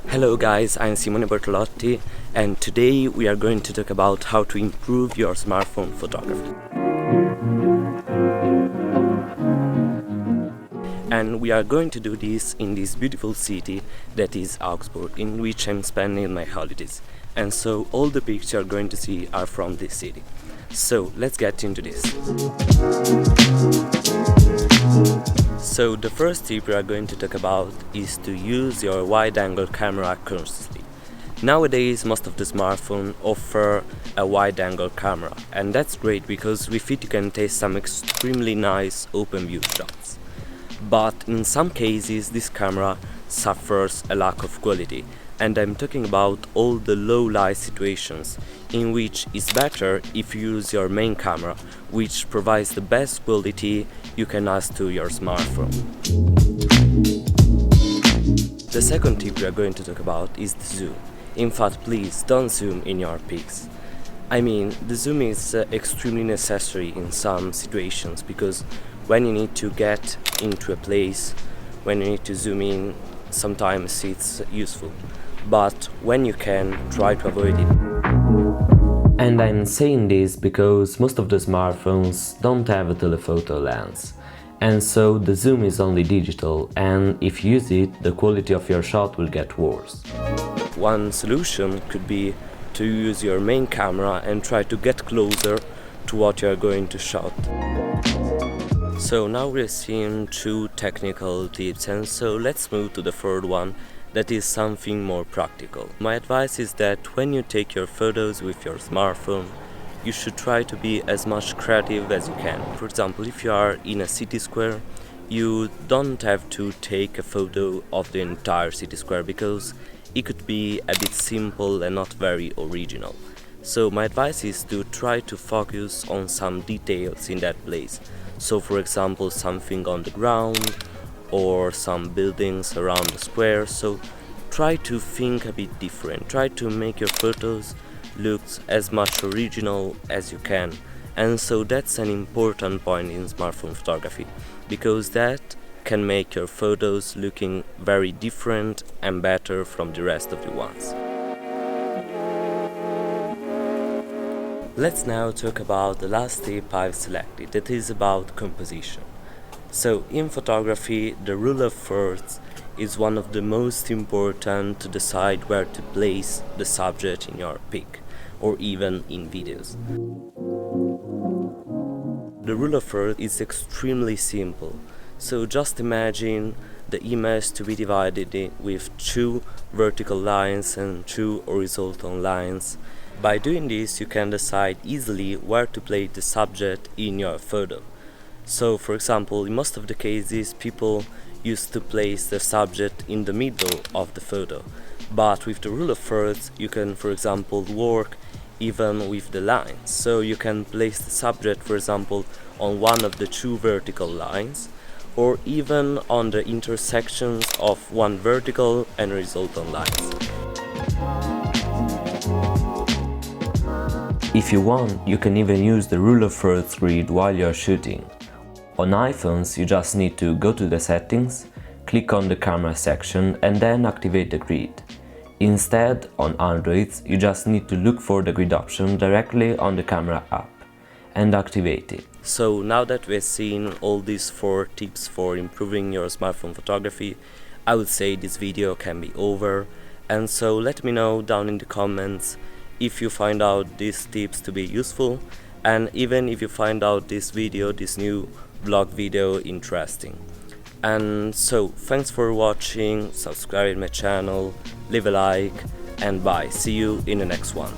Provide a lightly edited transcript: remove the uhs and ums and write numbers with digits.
Hello guys, I'm Simone Bertolotti and today we are going to talk about how to improve your smartphone photography. And we are going to do this in this beautiful city that is Augsburg, in which I'm spending my holidays. And so all the pictures you're going to see are from this city. So let's get into this. So the first tip we are going to talk about is to use your wide-angle camera consciously. Nowadays most of the smartphones offer a wide-angle camera, and that's great because with it you can take some extremely nice open view shots. But in some cases this camera suffers a lack of quality, and I'm talking about all the low light situations in which it's better if you use your main camera, which provides the best quality you can ask to your smartphone. The second tip we are going to talk about is the zoom. In fact, please don't zoom in your pics. I mean, the zoom is extremely necessary in some situations, because when you need to get into a place, when you need to zoom in, sometimes it's useful. But when you can, try to avoid it. And I'm saying this because most of the smartphones don't have a telephoto lens, and so the zoom is only digital, and if you use it, the quality of your shot will get worse. One solution could be to use your main camera and try to get closer to what you are going to shot. So now we're seeing two technical tips, and so let's move to the third one, that is something more practical. My advice is that when you take your photos with your smartphone, you should try to be as much creative as you can. For example, if you are in a city square, you don't have to take a photo of the entire city square because it could be a bit simple and not very original. So my advice is to try to focus on some details in that place. So for example, something on the ground or some buildings around the square. So try to think a bit different, try to make your photos look as much original as you can. And so that's an important point in smartphone photography, because that can make your photos looking very different and better from the rest of the ones. Let's now talk about the last tip I've selected, that is about composition. So in photography, the rule of thirds is one of the most important to decide where to place the subject in your pic, or even in videos. The rule of thirds is extremely simple. So just imagine the image to be divided with two vertical lines and two horizontal lines. By doing this, you can decide easily where to place the subject in your photo. So, for example, in most of the cases, people used to place the subject in the middle of the photo. But with the rule of thirds, you can, for example, work even with the lines. So you can place the subject, for example, on one of the two vertical lines, or even on the intersections of one vertical and horizontal lines. If you want, you can even use the rule of thirds grid while you're shooting. On iPhones, you just need to go to the settings, click on the camera section and then activate the grid. Instead, on Androids, you just need to look for the grid option directly on the camera app and activate it. So now that we've seen all these 4 tips for improving your smartphone photography, I would say this video can be over. And so let me know down in the comments if you find out these tips to be useful, and even if you find out this video, this new vlog video, interesting. And so thanks for watching, subscribe my channel, leave a like, and bye. See you in the next one.